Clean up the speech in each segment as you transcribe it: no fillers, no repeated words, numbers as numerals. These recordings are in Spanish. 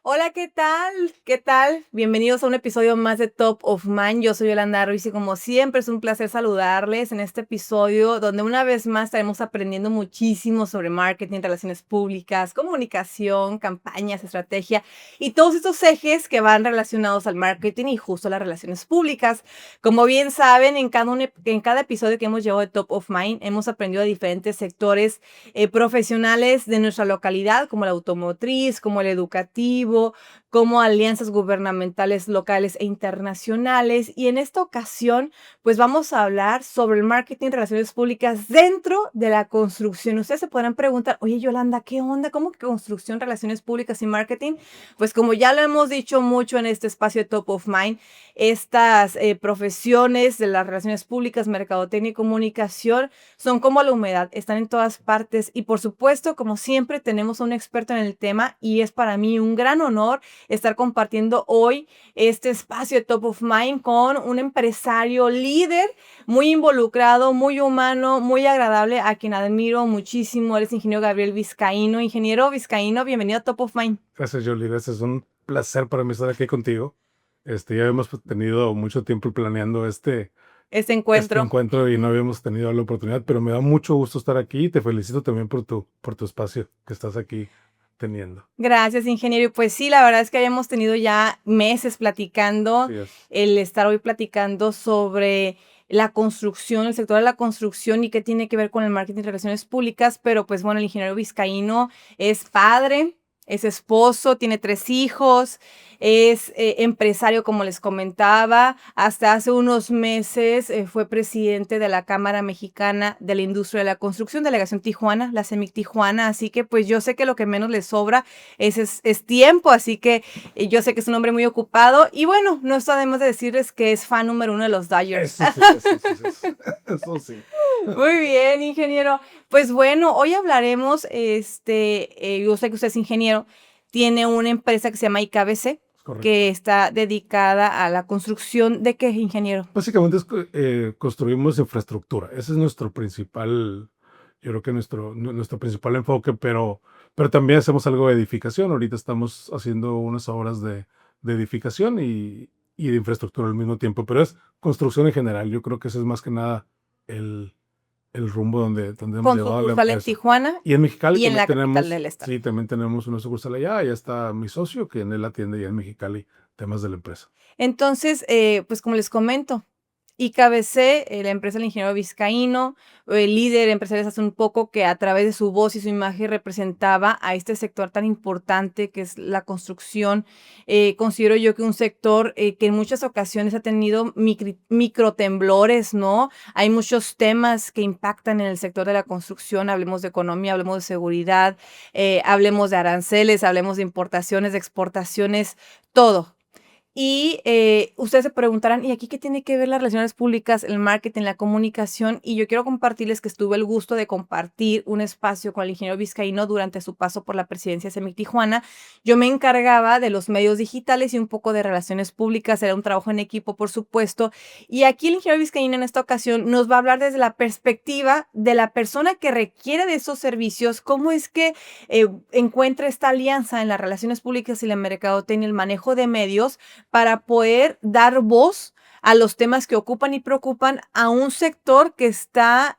Hola, ¿qué tal? ¿Qué tal? Bienvenidos a un episodio más de Top of Mind. Yo soy Yolanda Ruiz y como siempre es un placer saludarles en este episodio donde una vez más estaremos aprendiendo muchísimo sobre marketing, relaciones públicas, comunicación, campañas, estrategia y todos estos ejes que van relacionados al marketing y justo a las relaciones públicas. Como bien saben, en cada episodio que hemos llevado de Top of Mind hemos aprendido de diferentes sectores profesionales de nuestra localidad, como el automotriz, como el educativo, como alianzas gubernamentales locales e internacionales. Y en esta ocasión, pues vamos a hablar sobre el marketing, relaciones públicas dentro de la construcción. Ustedes se podrán preguntar, oye Yolanda, ¿qué onda? ¿Cómo que construcción, relaciones públicas y marketing? Pues como ya lo hemos dicho mucho en este espacio de Top of Mind, estas profesiones de las relaciones públicas, mercadotecnia y comunicación son como la humedad, están en todas partes y por supuesto, como siempre, tenemos a un experto en el tema y es para mí un gran honor estar compartiendo hoy este espacio de Top of Mind con un empresario líder muy involucrado, muy humano, muy agradable, a quien admiro muchísimo. Él es ingeniero Gabriel Vizcaíno. Ingeniero Vizcaíno, bienvenido a Top of Mind. Gracias, Jolie. Gracias. Es un placer para mí estar aquí contigo. Ya hemos tenido mucho tiempo planeando Este este encuentro. encuentro y no habíamos tenido la oportunidad, pero me da mucho gusto estar aquí y te felicito también por tu espacio que estás aquí teniendo. Gracias, ingeniero. Y pues sí, la verdad es que habíamos tenido ya meses platicando, Así es. el estar hoy platicando sobre la construcción, el sector de la construcción y qué tiene que ver con el marketing y relaciones públicas, pero pues bueno, el ingeniero Vizcaíno es padre, es esposo, tiene 3 hijos, es empresario, como les comentaba, hasta hace unos meses fue presidente de la Cámara Mexicana de la Industria de la Construcción, Delegación Tijuana, la CEMIC Tijuana, así que pues yo sé que lo que menos le sobra es tiempo, así que yo sé que es un hombre muy ocupado y bueno, no está de más de decirles que es fan número 1 de los Dodgers. Eso sí, eso sí, eso sí. Eso sí. Muy bien, ingeniero. Pues bueno, hoy hablaremos, yo sé que usted es ingeniero, tiene una empresa que se llama IKBC, Es correcto. que está dedicada a la construcción de qué, ingeniero. Básicamente construimos infraestructura. Ese es nuestro principal, yo creo que nuestro principal enfoque, pero también hacemos algo de edificación. Ahorita estamos haciendo unas obras de edificación y de infraestructura al mismo tiempo, pero es construcción en general. Yo creo que ese es más que nada el, el rumbo donde hemos Con llevado a la sucursal en empresa. Tijuana Y en Mexicali y en también la capital tenemos, del estado. sí, también tenemos una sucursal allá. Allá está mi socio, que en él atiende ya en Mexicali temas de la empresa. Entonces, pues como les comento, IKBC, la empresa del ingeniero Vizcaíno, el líder empresarial hace un poco que a través de su voz y su imagen representaba a este sector tan importante que es la construcción. Considero yo que un sector que en muchas ocasiones ha tenido microtemblores, ¿no? Hay muchos temas que impactan en el sector de la construcción. Hablemos de economía, hablemos de seguridad, hablemos de aranceles, hablemos de importaciones, de exportaciones, todo. Y ustedes se preguntarán, ¿y aquí qué tiene que ver las relaciones públicas, el marketing, la comunicación? Y yo quiero compartirles que tuve el gusto de compartir un espacio con el ingeniero Vizcaíno durante su paso por la presidencia de CEMIC Tijuana. Yo me encargaba de los medios digitales y un poco de relaciones públicas, era un trabajo en equipo, por supuesto. Y aquí el ingeniero Vizcaíno en esta ocasión nos va a hablar desde la perspectiva de la persona que requiere de esos servicios, cómo es que encuentra esta alianza en las relaciones públicas y la mercadotecnia, el manejo de medios para poder dar voz a los temas que ocupan y preocupan a un sector que está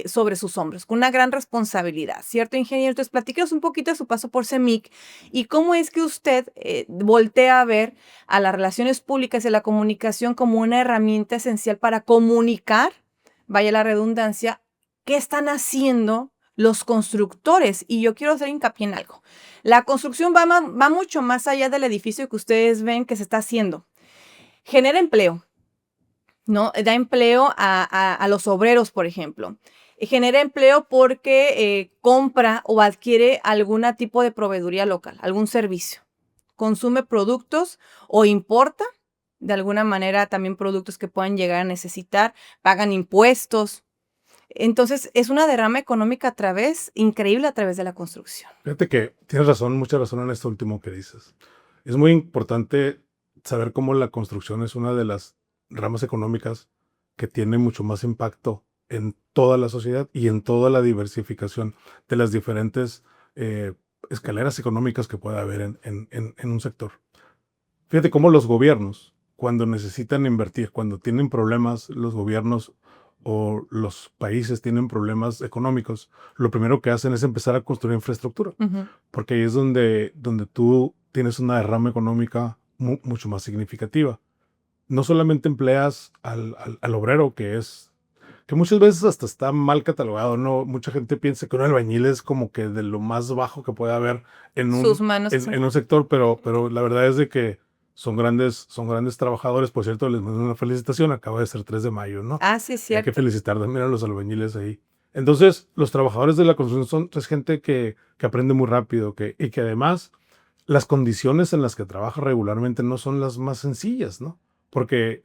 sobre sus hombros, con una gran responsabilidad, ¿cierto, ingeniero? Entonces, platíquenos un poquito de su paso por CEMIC y cómo es que usted voltea a ver a las relaciones públicas y la comunicación como una herramienta esencial para comunicar, vaya la redundancia, qué están haciendo los constructores. Y yo quiero hacer hincapié en algo. La construcción va mucho más allá del edificio que ustedes ven que se está haciendo. Genera empleo, ¿no? Da empleo a los obreros, por ejemplo. Genera empleo porque compra o adquiere algún tipo de proveeduría local, algún servicio. Consume productos o importa de alguna manera también productos que puedan llegar a necesitar, pagan impuestos. Entonces, es una derrama económica increíble a través de la construcción. Fíjate que tienes razón, mucha razón en esto último que dices. Es muy importante saber cómo la construcción es una de las ramas económicas que tiene mucho más impacto en toda la sociedad y en toda la diversificación de las diferentes escaleras económicas que pueda haber en un sector. Fíjate cómo los gobiernos, cuando necesitan invertir, cuando tienen problemas, los gobiernos o los países tienen problemas económicos, lo primero que hacen es empezar a construir infraestructura, Ujú. porque ahí es donde tú tienes una derrama económica mucho más significativa. No solamente empleas al obrero, que muchas veces hasta está mal catalogado, ¿no? Mucha gente piensa que un albañil es como que de lo más bajo que puede haber en Sus un, manos. en un sector, pero la verdad es de que son grandes trabajadores. Por cierto, les mando una felicitación, acaba de ser 3 de mayo, ¿no? Ah, sí, es Hay que cierto. felicitar también a los albañiles ahí. Entonces, los trabajadores de la construcción es gente que aprende muy rápido, y que además las condiciones en las que trabaja regularmente no son las más sencillas, ¿no? Porque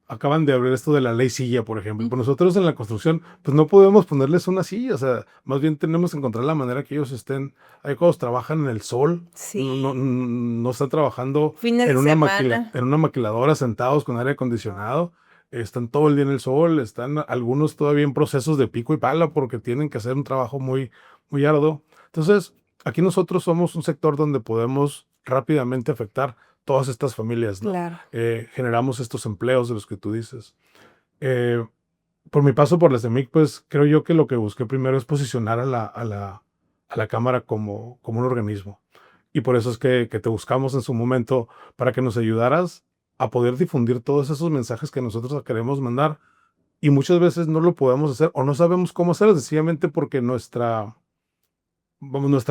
acaban de abrir esto de la ley silla, por ejemplo. Y Mm, pues nosotros en la construcción, pues no podemos ponerles una silla, o sea, más bien tenemos que encontrar la manera que ellos estén. Hay cuando trabajan en el sol, sí, no están trabajando fines de semana. en una maquiladora sentados con aire acondicionado. Están todo el día en el sol, están algunos todavía en procesos de pico y pala porque tienen que hacer un trabajo muy arduo. Entonces, aquí nosotros somos un sector donde podemos rápidamente afectar todas estas familias, ¿no? Claro. Generamos estos empleos de los que tú dices. Eh, por mi paso por la CEMIC, pues creo yo que lo que busqué primero es posicionar a la Cámara como un organismo. Y por eso es que te buscamos en su momento para que nos ayudaras a poder difundir todos esos mensajes que nosotros queremos mandar. Y muchas veces no lo podemos hacer o no sabemos cómo hacerlo, sencillamente porque nuestra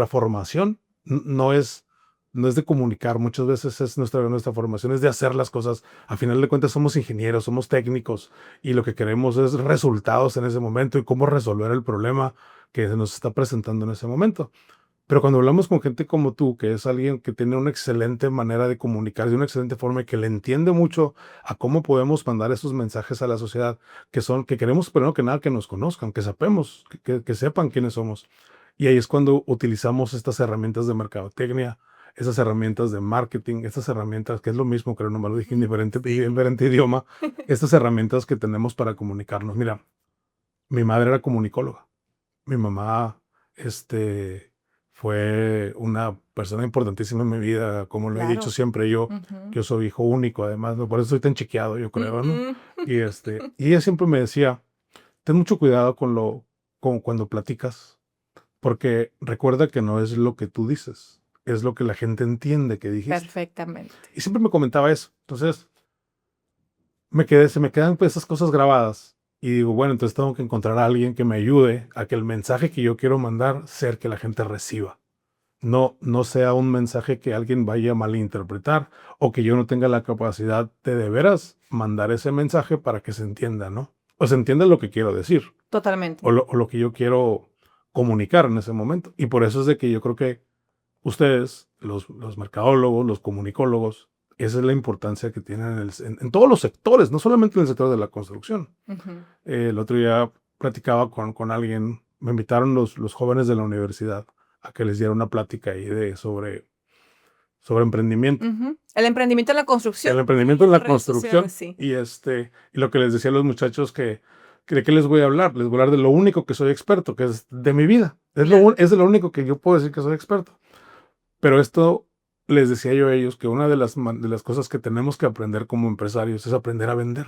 formación no es de comunicar, muchas veces es nuestra formación es de hacer las cosas. A final de cuentas somos ingenieros, somos técnicos y lo que queremos es resultados en ese momento y cómo resolver el problema que se nos está presentando en ese momento. Pero cuando hablamos con gente como tú, que es alguien que tiene una excelente manera de comunicar, de una excelente forma y que le entiende mucho a cómo podemos mandar esos mensajes a la sociedad, que queremos primero que nada que nos conozcan, que sepamos, que sepan quiénes somos. Y ahí es cuando utilizamos estas herramientas de mercadotecnia, esas herramientas de marketing, estas herramientas, que es lo mismo, creo, nomás lo dije en diferente idioma, estas herramientas que tenemos para comunicarnos. Mira, mi madre era comunicóloga. Mi mamá, fue una persona importantísima en mi vida, como lo he dicho Claro. siempre yo, Ujú. yo soy hijo único, además, ¿no? Por eso soy tan chiqueado, yo creo, ¿no? Ujú. Y ella siempre me decía, ten mucho cuidado con cuando platicas, porque recuerda que no es lo que tú dices, es lo que la gente entiende que dijiste. Perfectamente. Y siempre me comentaba eso. Entonces, se me quedan pues esas cosas grabadas. Y digo, bueno, entonces tengo que encontrar a alguien que me ayude a que el mensaje que yo quiero mandar sea el que la gente reciba. No sea un mensaje que alguien vaya a malinterpretar o que yo no tenga la capacidad de veras mandar ese mensaje para que se entienda, ¿no? O se entienda lo que quiero decir Totalmente. o lo que yo quiero comunicar en ese momento. Y por eso es de que yo creo que ustedes, los mercadólogos, los comunicólogos, esa es la importancia que tienen en todos los sectores, no solamente en el sector de la construcción. Ujú. El otro día platicaba con alguien, me invitaron los jóvenes de la universidad a que les diera una plática ahí sobre emprendimiento. Ujú. El emprendimiento en la construcción. El emprendimiento en la Las redes sociales, construcción. sí. Y lo que les decía a los muchachos que de qué les voy a hablar. Les voy a hablar de lo único que soy experto, que es de mi vida. Claro. Es de lo único que yo puedo decir que soy experto. Pero esto les decía yo a ellos que una de las cosas que tenemos que aprender como empresarios es aprender a vender.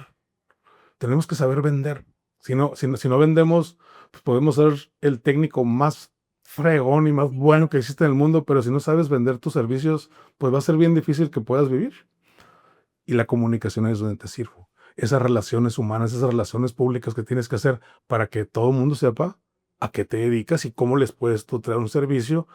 Tenemos que saber vender. Si no vendemos, pues podemos ser el técnico más fregón y más bueno que existe en el mundo, pero si no sabes vender tus servicios, pues va a ser bien difícil que puedas vivir. Y la comunicación es donde te sirvo. Esas relaciones humanas, esas relaciones públicas que tienes que hacer para que todo el mundo sepa a qué te dedicas y cómo les puedes tú traer un servicio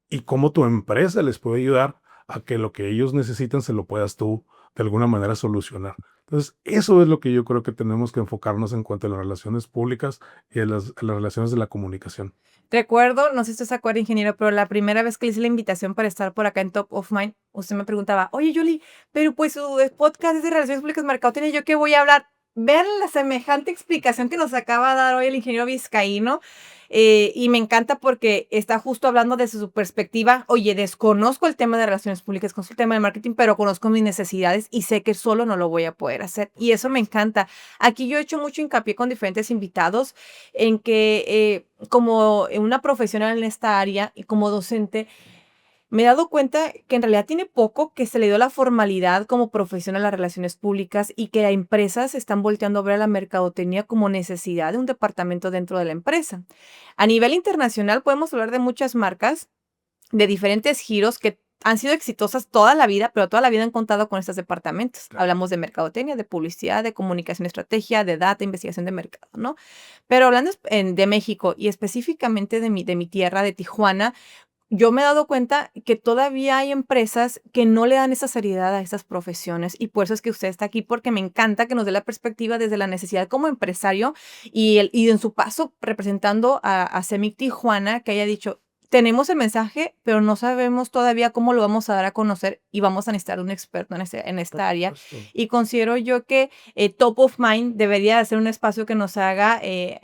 y cómo tu empresa les puede ayudar a que lo que ellos necesitan se lo puedas tú de alguna manera solucionar. Entonces, eso es lo que yo creo que tenemos que enfocarnos en cuanto a las relaciones públicas y a las relaciones de la comunicación. Recuerdo, no sé si usted se acuerda, ingeniero, pero la primera vez que le hice la invitación para estar por acá en Top of Mind, usted me preguntaba, oye, Julie, pero pues su podcast es de Relaciones Públicas Mercadotecnia, ¿yo qué voy a hablar? vean la semejante explicación que nos acaba de dar hoy el ingeniero vizcaíno, y me encanta porque está justo hablando desde su perspectiva. Oye, desconozco el tema de relaciones públicas, conozco el tema de marketing, pero conozco mis necesidades y sé que solo no lo voy a poder hacer. Y eso me encanta. Aquí yo he hecho mucho hincapié con diferentes invitados en que como una profesional en esta área y como docente, me he dado cuenta que en realidad tiene poco que se le dio la formalidad como profesión a las relaciones públicas y que empresas están volteando a ver a la mercadotecnia como necesidad de un departamento dentro de la empresa. A nivel internacional podemos hablar de muchas marcas de diferentes giros que han sido exitosas toda la vida, pero toda la vida han contado con estos departamentos. Claro. Hablamos de mercadotecnia, de publicidad, de comunicación, estrategia, de data, investigación de mercado, ¿no? Pero hablando de México y específicamente de mi tierra, de Tijuana, yo me he dado cuenta que todavía hay empresas que no le dan esa seriedad a estas profesiones y por eso es que usted está aquí, porque me encanta que nos dé la perspectiva desde la necesidad como empresario y en su paso representando a CEMIC Tijuana, que haya dicho, tenemos el mensaje, pero no sabemos todavía cómo lo vamos a dar a conocer y vamos a necesitar un experto en Por esta área. supuesto. Y considero yo que Top of Mind debería de ser un espacio que nos haga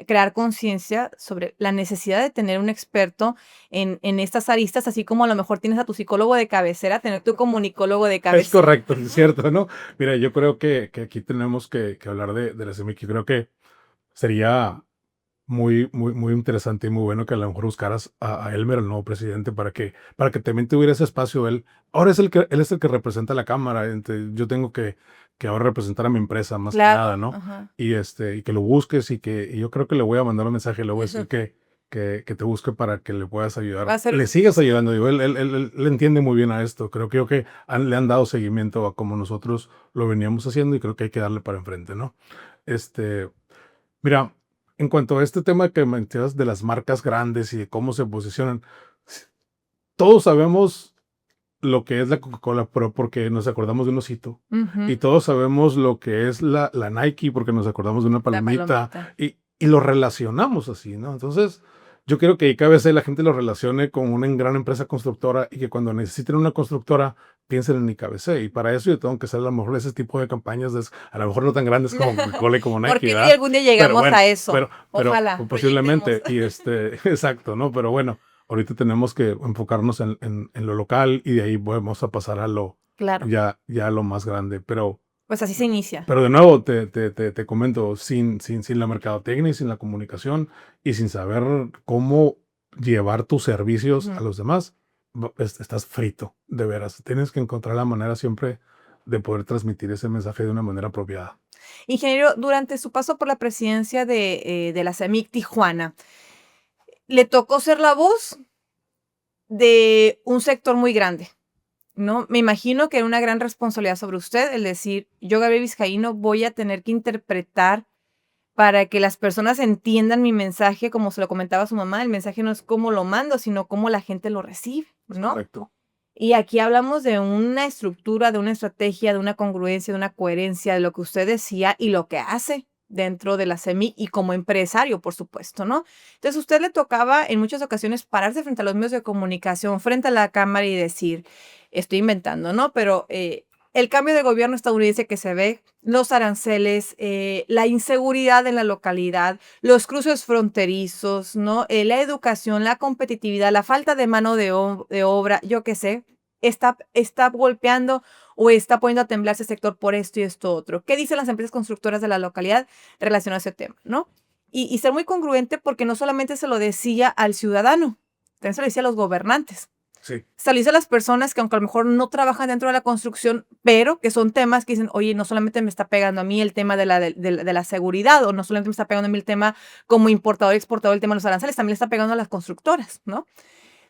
crear conciencia sobre la necesidad de tener un experto en estas aristas, así como a lo mejor tienes a tu psicólogo de cabecera, tener tu comunicólogo de Es cabecera. correcto, es cierto, ¿no? Mira, yo creo que aquí tenemos que hablar de la CEMIC. Yo creo que sería muy interesante y muy bueno que a lo mejor buscaras a Elmer, el nuevo presidente, para que también tuviera ese espacio. Ahora él es el que representa la Cámara. Yo tengo que ahora representar a mi empresa más que Claro, nada, ¿no? ajá. Y que lo busques y yo creo que le voy a mandar un mensaje, le voy a decir que te busque para que le puedas Va ayudar, a ser, le sigas ayudando. Digo, él entiende muy bien a esto. Creo que le han dado seguimiento a como nosotros lo veníamos haciendo y creo que hay que darle para enfrente, ¿no? Este, Mira, en cuanto a este tema que mencionas de las marcas grandes y de cómo se posicionan, todos sabemos lo que es la Coca-Cola, pero porque nos acordamos de un osito. ujú, Y todos sabemos lo que es la Nike porque nos acordamos de una la palomita palomita. y lo relacionamos así, ¿no? Entonces, yo creo que cada vez la gente lo relacione con una gran empresa constructora y que cuando necesiten una constructora piensen en IKBC. Y para eso yo tengo que hacer a lo mejor ese tipo de campañas, a lo mejor no tan grandes como Coca-Cola y como ¿Por Nike, qué no y ¿verdad? algún día Pero llegamos bueno, a eso? pero Ojalá, proyectemos. posiblemente, exacto, ¿no? Pero bueno, ahorita tenemos que enfocarnos en lo local y de ahí vamos a pasar a Claro, ya a lo más grande. pues así se inicia. Pero de nuevo, te comento, sin la mercadotecnia y sin la comunicación y sin saber cómo llevar tus servicios a Ujú. los demás, estás frito, de veras. Tienes que encontrar la manera siempre de poder transmitir ese mensaje de una manera apropiada. Ingeniero, durante su paso por la presidencia de la CEMIC Tijuana, le tocó ser la voz de un sector muy grande, ¿no? Me imagino que era una gran responsabilidad sobre usted el decir, yo, Gabriel Vizcaíno, voy a tener que interpretar para que las personas entiendan mi mensaje, como se lo comentaba su mamá, el mensaje no es cómo lo mando, sino cómo la gente lo recibe, Es ¿no? correcto. Y aquí hablamos de una estructura, de una estrategia, de una congruencia, de una coherencia de lo que usted decía y lo que hace dentro de la SEMI y como empresario, por supuesto, ¿no? Entonces, a usted le tocaba en muchas ocasiones pararse frente a los medios de comunicación, frente a la cámara y decir, estoy inventando, ¿no? Pero el cambio de gobierno estadounidense que se ve, los aranceles, la inseguridad en la localidad, los cruces fronterizos, ¿no? La educación, la competitividad, la falta de mano de obra, yo qué sé, está golpeando o está poniendo a temblar ese sector por esto y esto otro. ¿Qué dicen las empresas constructoras de la localidad relacionado a ese tema, ¿no? Y ser muy congruente porque no solamente se lo decía al ciudadano, también se lo decía a los gobernantes. Sí, Se lo dice a las personas que aunque a lo mejor no trabajan dentro de la construcción, pero que son temas que dicen, oye, no solamente me está pegando a mí el tema de la seguridad, o no solamente me está pegando a mí el tema como importador y exportador, el tema de los aranceles, también le está pegando a las constructoras, ¿no?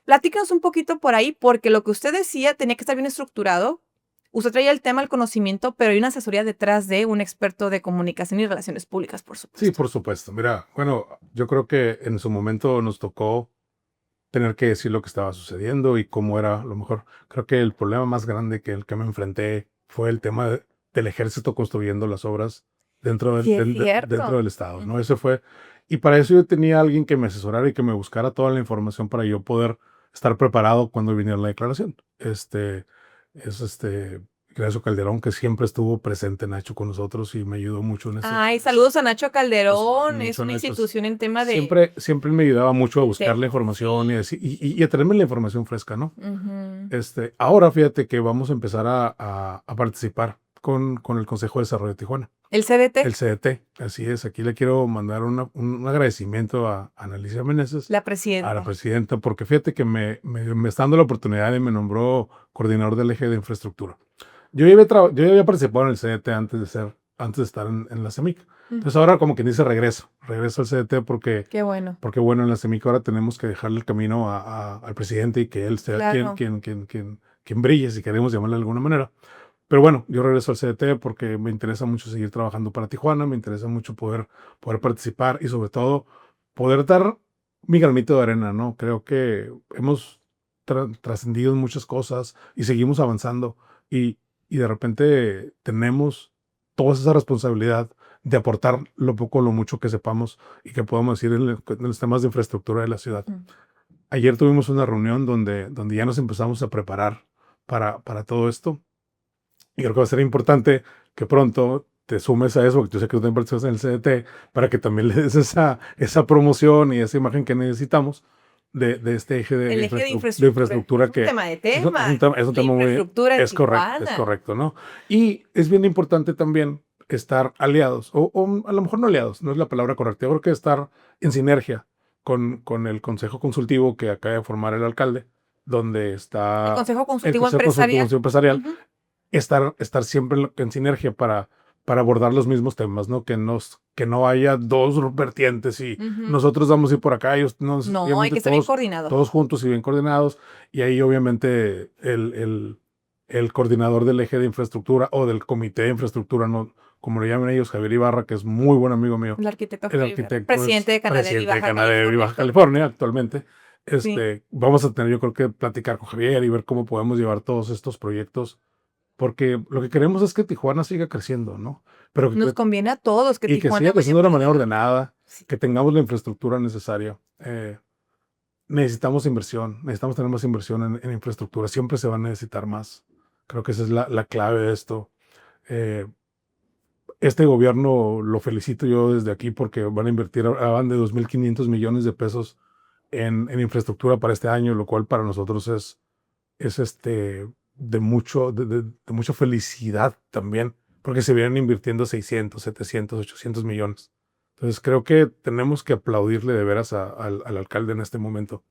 Platícanos un poquito por ahí, porque lo que usted decía tenía que estar bien estructurado. Usted traía el tema, el conocimiento, pero hay una asesoría detrás de un experto de comunicación y relaciones públicas, por sí, supuesto. por supuesto. Mira, bueno, yo creo que en su momento nos tocó tener que decir lo que estaba sucediendo y cómo era, a lo mejor, creo que el problema más grande que el que me enfrenté fue el tema del ejército construyendo las obras Sí, es dentro cierto. del estado, Ujú. ¿no? Eso fue, y para eso yo tenía alguien que me asesorara y que me buscara toda la información para yo poder estar preparado cuando viniera la declaración. Es Ignacio Calderón, que siempre estuvo presente, Nacho, con nosotros y me ayudó mucho en ese. Ay, saludos a Nacho Calderón, es Mucho, una Nacho. institución en tema de... Siempre me ayudaba mucho a buscar Sí, la información sí. y a traerme la información fresca, ¿no? Ujú. Ahora fíjate que vamos a empezar a participar con el Consejo de Desarrollo de Tijuana, El CDT, el CDT. Así es, aquí le quiero mandar un agradecimiento a Analicia Meneses, la a la presidenta. presidenta, porque fíjate que me está dando la oportunidad y me nombró coordinador del eje de infraestructura. Yo ya había participado en el CDT antes de estar en la CEMIC. Entonces ahora como quien dice regreso al CDT Qué bueno. porque bueno, en la CEMIC ahora tenemos que dejarle el camino al presidente y que él sea Claro. quien brille, si queremos llamarle de alguna manera. Pero bueno, yo regreso al CDT porque me interesa mucho seguir trabajando para Tijuana, me interesa mucho poder participar y sobre todo poder dar mi granito de arena, ¿no? Creo que hemos trascendido en muchas cosas y seguimos avanzando y, y de repente tenemos toda esa responsabilidad de aportar lo poco o lo mucho que sepamos y que podamos decir en los temas de infraestructura de la ciudad. Ayer tuvimos una reunión donde ya nos empezamos a preparar para todo esto. Y creo que va a ser importante que pronto te sumes a eso, porque yo sé que tú también participas en el CDT, para que también le des esa promoción y esa imagen que necesitamos de este eje El eje de de infraestructura. infraestructura Es un que tema de es un tema. tema, La infraestructura en es Tijuana. correcto, ¿no? Y es bien importante también estar aliados, o a lo mejor no aliados, no es la palabra correcta, yo creo que estar en sinergia con el consejo consultivo que acaba de formar el alcalde, donde El está Consejo el Consultivo Consejo Consultivo Empresarial. Empresarial, Ujú. estar siempre en sinergia para abordar los mismos temas, ¿no? Que no haya dos vertientes y Ujú. nosotros vamos a ir por acá, ellos No, hay obviamente que estar bien coordinado. todos juntos y bien coordinados. Y ahí obviamente el coordinador del eje de infraestructura o del comité de infraestructura, ¿no? Como le llaman ellos, Javier Ibarra, que es muy buen amigo mío. El arquitecto, El arquitecto presidente de es Canadá y presidente de Baja Canadá y California. Baja California actualmente. Sí. Vamos a tener, yo creo que platicar con Javier y ver cómo podemos llevar todos estos proyectos porque lo que queremos es que Tijuana siga creciendo, ¿no? Pero Nos conviene a todos que y que Tijuana siga vaya creciendo de una para manera arriba. ordenada, Sí. que tengamos la infraestructura necesaria. Necesitamos inversión, necesitamos tener más inversión en infraestructura. Siempre se va a necesitar más. Creo que esa es la clave de esto. Eh, este gobierno lo felicito yo desde aquí porque van a invertir, van de 2.500 millones de pesos en infraestructura para este año, lo cual para nosotros es de mucha felicidad también, porque se vienen invirtiendo 600, 700, 800 millones. Entonces creo que tenemos que aplaudirle de veras al alcalde en este momento,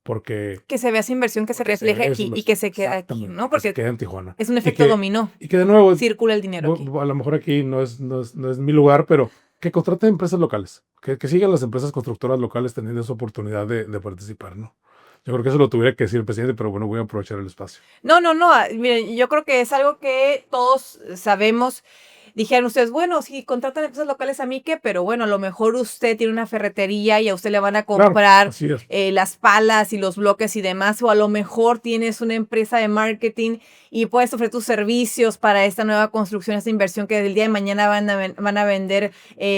porque Que se vea esa inversión, que se porque se refleje ve aquí y que se quede aquí, exactamente, ¿no? que se Porque quede en Tijuana. es un Y efecto dominó. que de nuevo, Circula el dinero aquí. a lo mejor aquí no es mi lugar, pero que contraten empresas locales, que sigan las empresas constructoras locales teniendo esa oportunidad de participar, ¿no? Yo creo que eso lo tuviera que decir el presidente, pero bueno, voy a aprovechar el espacio. No, miren, yo creo que es algo que todos sabemos. Dijeron ustedes, bueno, sí, contratan empresas locales a mí, ¿qué? Pero bueno, a lo mejor usted tiene una ferretería y a usted le van a Claro, comprar así es. las palas y los bloques y demás, o a lo mejor tienes una empresa de marketing y puedes ofrecer tus servicios para esta nueva construcción, esta inversión que del día de mañana van a vender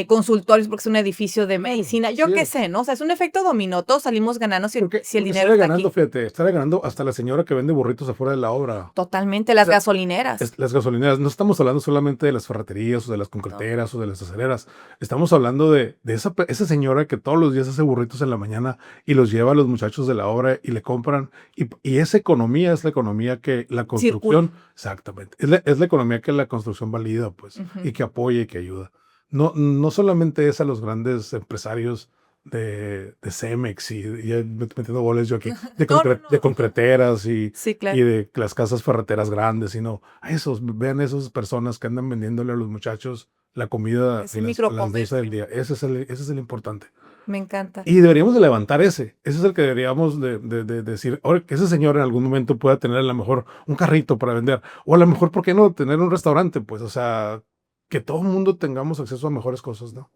consultorios porque es un edificio de medicina. Yo Sí qué es. sé, ¿no? O sea, es un efecto dominó, todos salimos ganando si el Porque dinero sale está ganando, aquí. fíjate, sale ganando hasta la señora que vende burritos afuera de la obra. Totalmente, las O sea, gasolineras. Las gasolineras, no estamos hablando solamente de las ferreterías o de las concreteras o de las aceleras, estamos hablando de esa señora que todos los días hace burritos en la mañana y los lleva a los muchachos de la obra y le compran, y esa economía es la economía que la construcción, exactamente, es la economía que la construcción valida, pues, y que apoya y que ayuda. No solamente es a los grandes empresarios de Cemex y ya metiendo goles yo aquí, de concreteras Sí, y claro. de las casas ferreteras grandes, sino a vean esas personas que andan vendiéndole a los muchachos la comida Es a un las 12 microcomercio. del día. Ese es el importante. Me encanta. Y deberíamos de levantar ese es el que deberíamos de decir, ahora que ese señor en algún momento pueda tener a lo mejor un carrito para vender, o a lo mejor, ¿por qué no tener un restaurante? Pues, o sea, que todo el mundo tengamos acceso a mejores cosas, ¿no?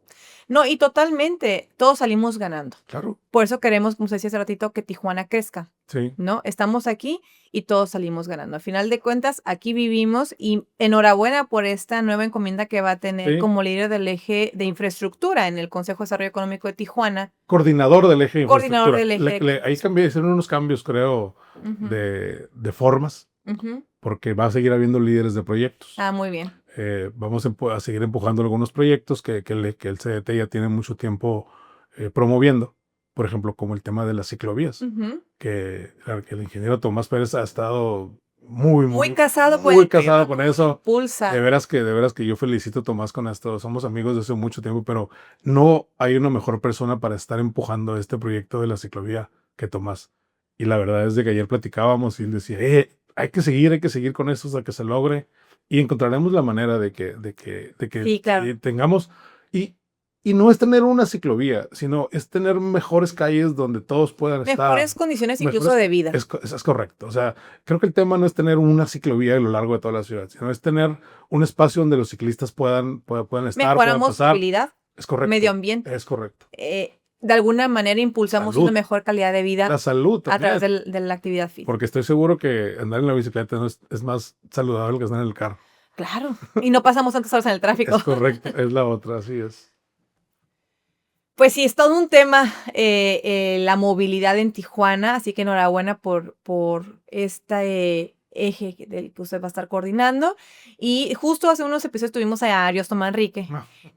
No, y totalmente, todos salimos ganando. Claro, Por eso queremos, como se decía hace ratito, que Tijuana crezca, sí. ¿no? Estamos aquí y todos salimos ganando. Al final de cuentas, aquí vivimos y enhorabuena por esta nueva encomienda que va a tener Sí. como líder del eje de infraestructura en el Consejo de Desarrollo Económico de Tijuana. Coordinador del eje de Coordinador infraestructura. del eje de Ahí hicieron unos cambios, creo, Ujú, de formas. ujú. porque va a seguir habiendo líderes de proyectos. Ah, muy bien. Vamos a seguir empujando algunos proyectos que el CDT ya tiene mucho tiempo promoviendo. Por ejemplo, como el tema de las ciclovías, que el ingeniero Tomás Pérez ha estado muy casado muy casado con eso. Pulsa. De veras que yo felicito a Tomás con esto. Somos amigos desde hace mucho tiempo, pero no hay una mejor persona para estar empujando este proyecto de la ciclovía que Tomás. Y la verdad es de que ayer platicábamos y él decía, hay que seguir con esto hasta que se logre y encontraremos la manera de que sí, claro. tengamos. Y no es tener una ciclovía, sino es tener mejores calles donde todos puedan estar. Mejores condiciones incluso de vida. Es correcto. O sea, creo que el tema no es tener una ciclovía a lo largo de toda la ciudad, sino es tener un espacio donde los ciclistas puedan estar, puedan pasar. Movilidad. Es correcto. Medio ambiente. Es correcto. De alguna manera impulsamos una mejor calidad de vida. La salud también. A través de la actividad física. Porque estoy seguro que andar en la bicicleta es más saludable que andar en el carro. Claro. Y no pasamos tantas horas en el tráfico. Es correcto. Es la otra, así es. Pues sí, es todo un tema la movilidad en Tijuana, así que enhorabuena por este eje del que usted va a estar coordinando. Y justo hace unos episodios tuvimos a Ariosto Manrique,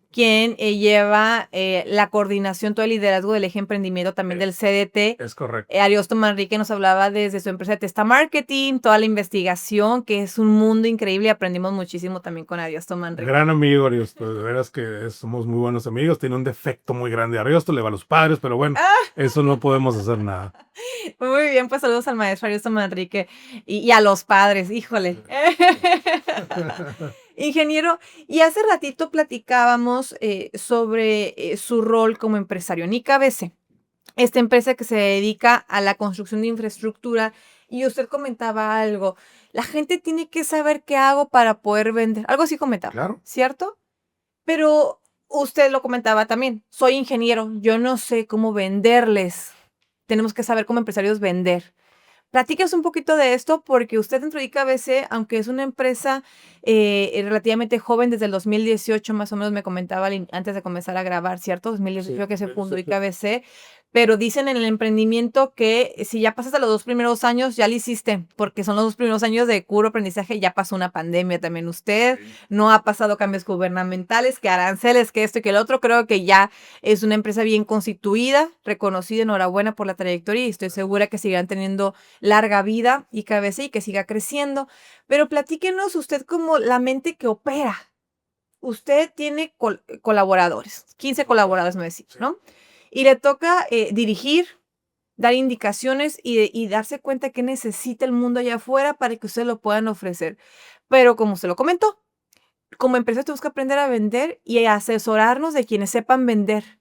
quien lleva la coordinación, todo el liderazgo del eje emprendimiento también del CDT. Es correcto. Ariosto Manrique nos hablaba desde su empresa de Testa Marketing, toda la investigación, que es un mundo increíble y aprendimos muchísimo también con Ariosto Manrique. Gran amigo Ariosto, de veras que somos muy buenos amigos. Tiene un defecto muy grande Ariosto, le va a los padres, pero bueno, eso no podemos hacer nada. Muy bien, pues saludos al maestro Ariosto Manrique y a los padres, híjole. Ingeniero, y hace ratito platicábamos sobre su rol como empresario en IKBC, esta empresa que se dedica a la construcción de infraestructura, y usted comentaba algo, la gente tiene que saber qué hago para poder vender, algo así comentaba, claro. ¿Cierto? Pero usted lo comentaba también, soy ingeniero, yo no sé cómo venderles, tenemos que saber como empresarios vender. Platícanos un poquito de esto, porque usted dentro de IKBC, aunque es una empresa relativamente joven, desde el 2018 más o menos me comentaba antes de comenzar a grabar, ¿cierto? 2018 que se fundó IKBC, pero dicen en el emprendimiento que si ya pasaste los 2 primeros años, ya lo hiciste, porque son los 2 primeros años de puro aprendizaje, ya pasó una pandemia también usted, no ha pasado cambios gubernamentales, que aranceles, que esto y que el otro, creo que ya es una empresa bien constituida, reconocida, enhorabuena por la trayectoria y estoy segura que seguirán teniendo larga vida IKBC y que siga creciendo, pero platíquenos usted como la mente que opera. Usted tiene colaboradores, 15 colaboradores, me decía, ¿no? Y le toca dirigir, dar indicaciones y darse cuenta que necesita el mundo allá afuera para que ustedes lo puedan ofrecer. Pero como usted lo comentó, como empresa tenemos que aprender a vender y a asesorarnos de quienes sepan vender.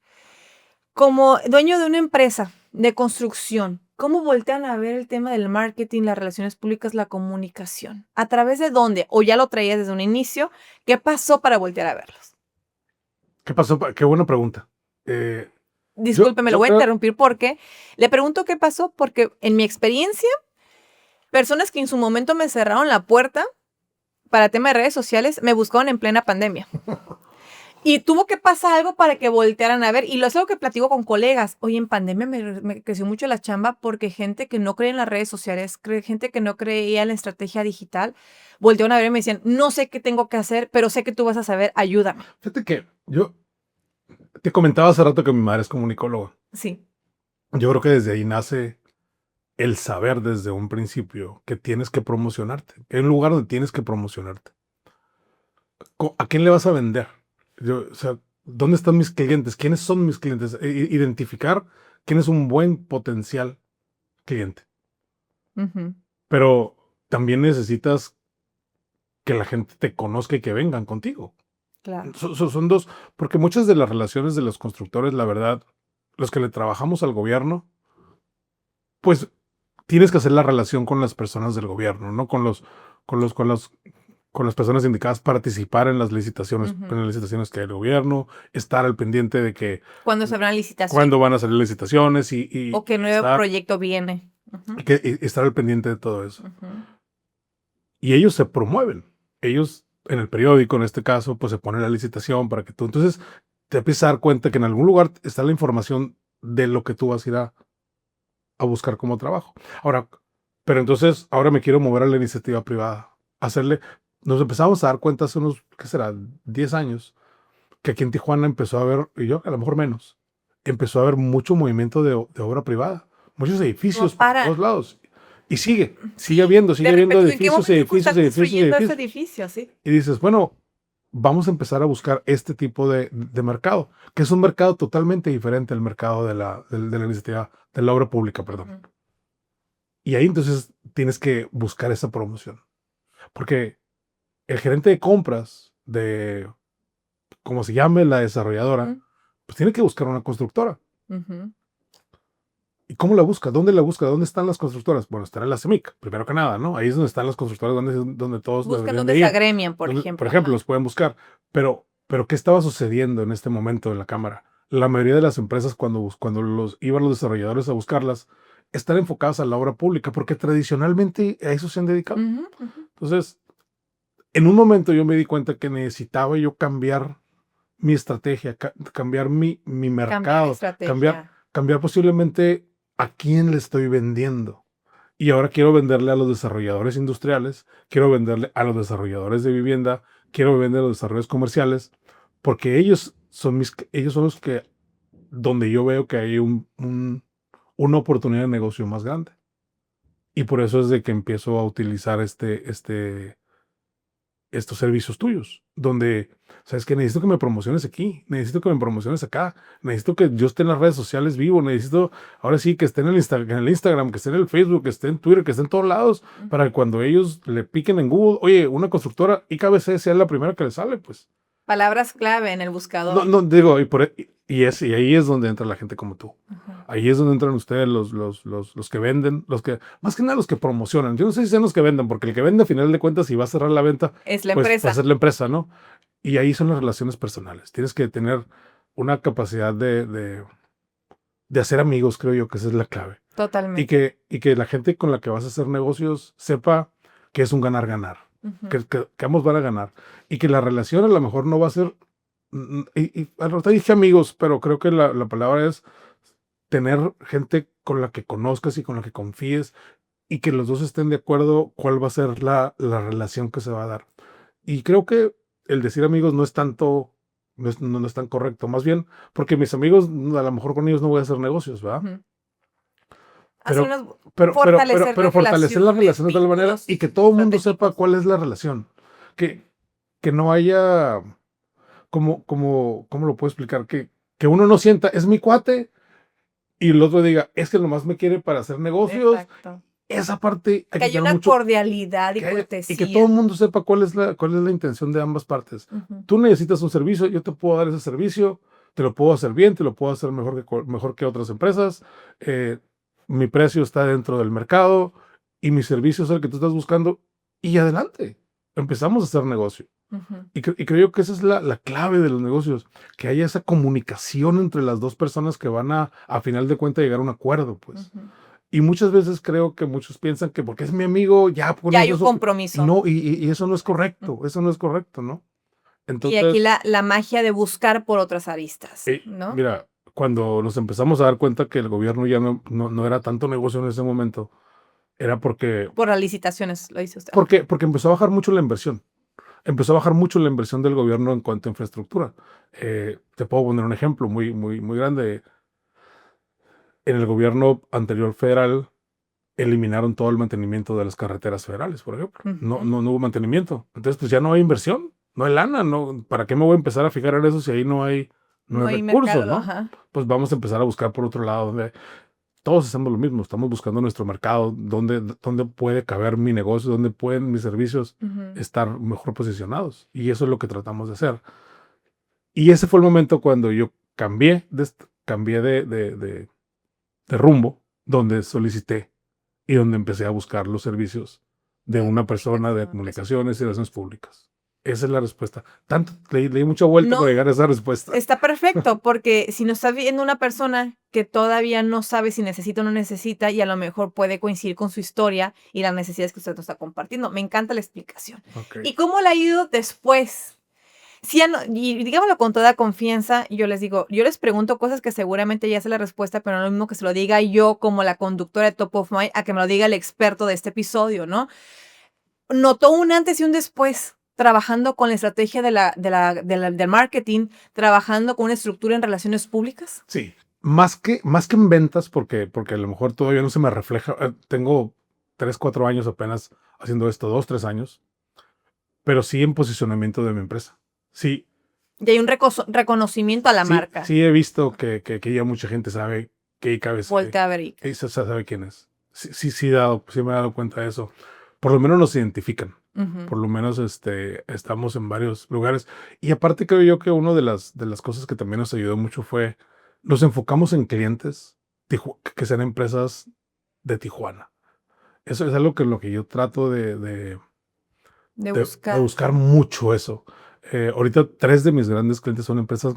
Como dueño de una empresa de construcción, ¿cómo voltean a ver el tema del marketing, las relaciones públicas, la comunicación? ¿A través de dónde? ¿O ya lo traías desde un inicio? ¿Qué pasó para voltear a verlos? ¿Qué pasó? Qué buena pregunta. Discúlpeme, lo voy a interrumpir porque le pregunto qué pasó, porque en mi experiencia, personas que en su momento me cerraron la puerta para tema de redes sociales me buscaron en plena pandemia. Y tuvo que pasar algo para que voltearan a ver. Y lo es algo que platico con colegas. Oye, en pandemia me creció mucho la chamba porque gente que no creía en las redes sociales, gente que no creía en la estrategia digital, voltearon a ver y me decían, no sé qué tengo que hacer, pero sé que tú vas a saber, ayúdame. Fíjate que yo te comentaba hace rato que mi madre es comunicóloga. Sí. Yo creo que desde ahí nace el saber desde un principio que tienes que promocionarte. Que hay un lugar donde tienes que promocionarte. ¿A quién le vas a vender? O sea, ¿dónde están mis clientes? ¿Quiénes son mis clientes? Identificar quién es un buen potencial cliente. Pero también necesitas que la gente te conozca y que vengan contigo. Claro. Son dos, porque muchas de las relaciones de los constructores, la verdad, los que le trabajamos al gobierno, pues tienes que hacer la relación con las personas del gobierno, ¿no? Con las personas indicadas, participar en las licitaciones, en las licitaciones que hay del gobierno, estar al pendiente de que cuando se abran licitaciones, cuándo van a salir licitaciones o qué nuevo proyecto viene. Y estar al pendiente de todo eso. Y ellos se promueven. Ellos en el periódico, en este caso, pues se pone la licitación para que tú, entonces te empiezas a dar cuenta que en algún lugar está la información de lo que tú vas a ir a buscar como trabajo. Ahora, pero entonces, ahora me quiero mover a la iniciativa privada. hacerle, nos empezamos a dar cuenta hace unos, ¿qué será? 10 años, que aquí en Tijuana empezó a haber, y yo a lo mejor menos, empezó a haber mucho movimiento de obra privada, muchos No edificios por para. todos lados. Y sigue, Sí, sigue de habiendo repente, ¿en qué edificios, momento se edificios, está edificios, construyendo ese edificios. edificio? Sí. Y dices, bueno, vamos a empezar a buscar este tipo de mercado, que es un mercado totalmente diferente al mercado de la iniciativa, de la obra pública, perdón. Ujú. Y ahí entonces tienes que buscar esa promoción. Porque el gerente de compras de, como se llame la desarrolladora, Ujú. pues tiene que buscar una constructora. Ujú. ¿Y cómo la busca? ¿Dónde la busca? ¿Dónde están las constructoras? Bueno, están en la CEMIC, primero que nada, ¿no? Ahí es donde están las constructoras, donde todos Buscan deberían donde de se ir. agremian, por Por ejemplo. ejemplo, Ajá. los pueden buscar. Pero ¿qué estaba sucediendo en este momento en la Cámara? La mayoría de las empresas, cuando iban los desarrolladores a buscarlas, están enfocadas a la obra pública, porque tradicionalmente a eso se han dedicado. Ujú, ujú. Entonces, en un momento yo me di cuenta que necesitaba yo cambiar mi estrategia, cambiar mi Cambiar la mercado, estrategia. cambiar posiblemente a quién le estoy vendiendo. Y ahora quiero venderle a los desarrolladores industriales, quiero venderle a los desarrolladores de vivienda, quiero vender a los desarrolladores comerciales, porque ellos son los que, donde yo veo que hay una oportunidad de negocio más grande. Y por eso es de que empiezo a utilizar estos servicios tuyos, donde, sabes que necesito que me promociones aquí, necesito que me promociones acá, necesito que yo esté en las redes sociales vivo, necesito, ahora sí, que esté en el Instagram, que esté en el Facebook, que esté en Twitter, que esté en todos lados, para que cuando ellos le piquen en Google, oye, una constructora, IKBC sea la primera que le sale, pues. Palabras clave en el No, buscador. no, digo, y ahí es donde entra la gente como tú. Ajá. Ahí es donde entran ustedes los que venden, más que nada los que promocionan. Yo no sé si sean los que venden, porque el que vende a final de cuentas, si va a cerrar la venta, Es la pues va a empresa. ser la empresa, ¿no? Y ahí son las relaciones personales. Tienes que tener una capacidad de hacer amigos, creo yo, que esa es la clave. Totalmente. Y que la gente con la que vas a hacer negocios sepa que es un ganar-ganar, Ujú. que ambos van a ganar. Y que la relación a lo mejor no va a ser, y a lo mejor dije amigos, pero creo que la palabra es tener gente con la que conozcas y con la que confíes y que los dos estén de acuerdo cuál va a ser la relación que se va a dar. Y creo que el decir amigos no es tanto, no es tan correcto, más bien porque mis amigos, a lo mejor con ellos no voy a hacer negocios, ¿verdad? Ujú. Hacer Pero, unas, fortalecer la pero fortalecer la relación, relación de tal manera vínculos y que todo el mundo sepa estratégicos. cuál es la relación. Que, que no haya, ¿cómo lo puedo explicar? Que uno no sienta, es mi cuate, y el otro diga, es que nomás me quiere para hacer negocios. Exacto. Esa parte hay Que que haya tener una mucho, cordialidad y y que todo el cortesía. mundo sepa cuál es la intención de ambas partes. Ujú. Tú necesitas un servicio, yo te puedo dar ese servicio, te lo puedo hacer bien, te lo puedo hacer mejor que otras empresas. eh, Mi precio está dentro del mercado y mi servicio es el que tú estás buscando y adelante. Empezamos a hacer negocio. Ujú. Y creo que esa es la clave de los negocios, que haya esa comunicación entre las dos personas que van a final de cuentas, llegar a un acuerdo, pues. Ujú. Y muchas veces creo que muchos piensan que porque es mi amigo, ya con Ya hay un eso. Y compromiso. no, y eso no es correcto, eso no es correcto, ¿no? Y aquí Entonces, la magia de buscar por otras aristas, ¿no? mira, cuando nos empezamos a dar cuenta que el gobierno ya no era tanto negocio en ese momento, era Por las licitaciones, lo dice usted. porque empezó a bajar mucho la inversión. Empezó a bajar mucho la inversión del gobierno en cuanto a infraestructura. Te puedo poner un ejemplo muy, muy, muy grande. En el gobierno anterior federal eliminaron todo el mantenimiento de las carreteras federales, por ejemplo. No, Ujú. no, no hubo mantenimiento. Entonces, pues ya no hay inversión, no hay lana, no. ¿Para qué me voy a empezar a fijar en eso si ahí no hay No hay recursos, mercado, ¿no? ajá. Pues vamos a empezar a buscar por otro lado, donde todos hacemos lo mismo, estamos buscando nuestro mercado, dónde puede caber mi negocio, dónde pueden mis servicios Ujú. estar mejor posicionados. Y eso es lo que tratamos de hacer. Y ese fue el momento cuando yo cambié de rumbo, donde solicité y donde empecé a buscar los servicios de De una persona de comunicación, comunicaciones y relaciones públicas. Esa es la respuesta. Tanto, leí mucha vuelta No, para llegar a esa respuesta. está perfecto, porque si nos está viendo una persona que todavía no sabe si necesita o no necesita, y a lo mejor puede coincidir con su historia y las necesidades que usted nos está compartiendo. Me encanta la explicación. Ok. ¿Y cómo le ha ido después? Sí, y digámoslo con toda confianza, yo les digo, yo les pregunto cosas que seguramente ya sé la respuesta, pero no es lo mismo que se lo diga yo como la conductora de Top of Mind a que me lo diga el experto de este episodio, ¿no? notó un antes y un después trabajando con la estrategia del marketing, trabajando con una estructura en relaciones públicas? Sí, más que en ventas, porque a lo mejor todavía no se me refleja. Tengo 3, 4 años apenas haciendo esto, 2, 3 años, pero sí en posicionamiento de mi empresa. Sí, Y hay un reconocimiento a la sí, marca. sí he visto que ya mucha gente sabe que IKBC, Voltea a ver Ica. y sabe quién es. Sí me he dado cuenta de eso. Por lo menos nos identifican. Ujú. Por lo menos estamos en varios lugares. Y aparte creo yo que una de las cosas que también nos ayudó mucho fue, nos enfocamos en clientes que sean empresas de Tijuana. Eso es algo que lo que yo trato De de buscar. buscar mucho eso. Ahorita 3 de mis grandes clientes son empresas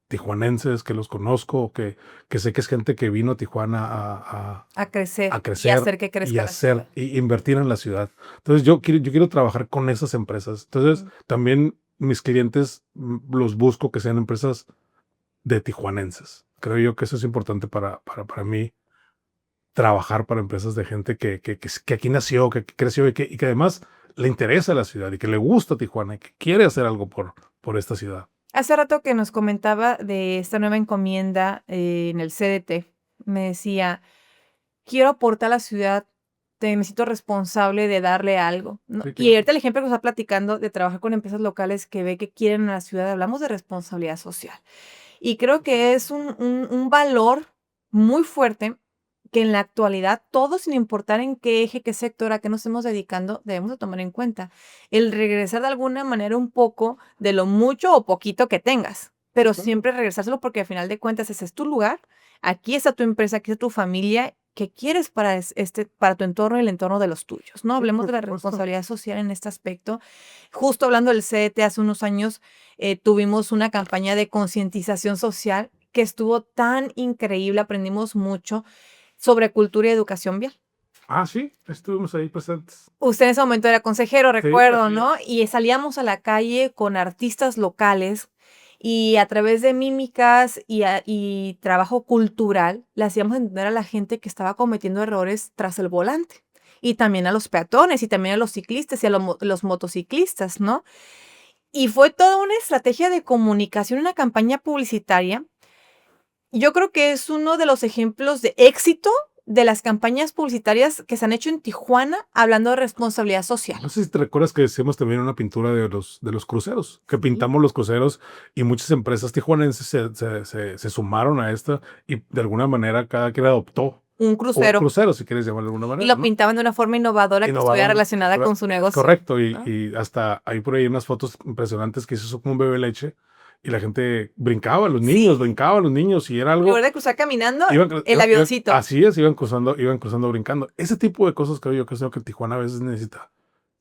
tijuanenses que los conozco, que sé que es gente que vino a Tijuana A crecer a y crecer hacer que y crezca la hacer ciudad. y invertir en la ciudad. Entonces yo quiero trabajar con esas empresas. Entonces Mm. también mis clientes los busco que sean empresas de tijuanenses. Creo yo que eso es importante para mí, trabajar para empresas de gente que aquí nació, que creció y que además le interesa la ciudad y que le gusta Tijuana y que quiere hacer algo por esta ciudad. Hace rato que nos comentaba de esta nueva encomienda en el CDT, me decía, quiero aportar a la ciudad, me siento responsable de darle algo, ¿no? Sí, Y claro. ahorita el ejemplo que nos está platicando de trabajar con empresas locales que ve que quieren a la ciudad, hablamos de responsabilidad social. Y creo que es un valor muy fuerte que en la actualidad todos, sin importar en qué eje, qué sector, a qué nos estemos dedicando, debemos de tomar en cuenta. El regresar de alguna manera un poco de lo mucho o poquito que tengas, pero Claro. siempre regresárselo porque al final de cuentas ese es tu lugar, aquí está tu empresa, aquí está tu familia, ¿qué quieres para para tu entorno y el entorno de los tuyos? ¿No? Sí, Hablemos por de la supuesto. responsabilidad social en este aspecto. Justo hablando del CDT hace unos años, tuvimos una campaña de concientización social que estuvo tan increíble, aprendimos mucho sobre cultura y educación vial. Ah, sí, estuvimos ahí presentes. Usted en ese momento era consejero, Sí, recuerdo, así ¿no? es. Y salíamos a la calle con artistas locales y a través de mímicas y trabajo cultural le hacíamos entender a la gente que estaba cometiendo errores tras el volante. Y también a los peatones y también a los ciclistas y a los motociclistas, ¿no? Y fue toda una estrategia de comunicación, una campaña publicitaria. Yo creo que es uno de los ejemplos de éxito de las campañas publicitarias que se han hecho en Tijuana hablando de responsabilidad social. No sé si te recuerdas que hicimos también una pintura de los cruceros, que Sí. pintamos los cruceros y muchas empresas tijuanenses se sumaron a esta y de alguna manera cada quien adoptó Un un crucero. crucero, si quieres llamarlo de alguna Y manera, lo ¿no? pintaban de una forma innovadora que estuviera Innovaron, relacionada con su negocio, correcto, ¿no? y hasta hay por ahí unas fotos impresionantes que hizo como un bebé leche y la gente brincaba, los niños, Sí, brincaban los niños y era en algo, lugar de cruzar caminando, iban, el avioncito. así es, iban cruzando brincando. Ese tipo de cosas creo yo que es lo que Tijuana a veces necesita.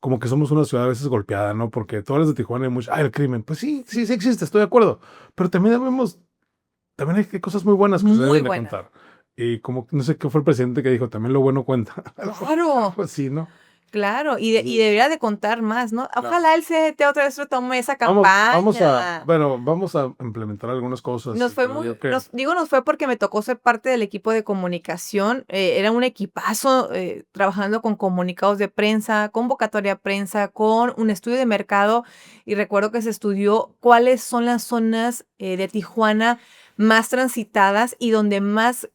Como que somos una ciudad a veces golpeada, ¿no? Porque todas las de Tijuana hay mucho, el crimen. Pues sí, sí, sí existe, estoy de acuerdo. Pero también hay cosas muy buenas que se Muy deben de buena. contar. Y como, no sé qué fue el presidente que dijo, también lo bueno cuenta. Claro. Algo así, ¿no? Claro, y Entonces, debería de contar más, ¿no? claro. Ojalá el CDT otra vez retome esa campaña. Bueno, vamos a implementar algunas cosas Nos y fue creo muy, yo que nos fue porque me tocó ser parte del equipo de comunicación. Era un equipazo trabajando con comunicados de prensa, convocatoria a prensa, con un estudio de mercado. Y recuerdo que se estudió cuáles son las zonas de Tijuana más transitadas y donde más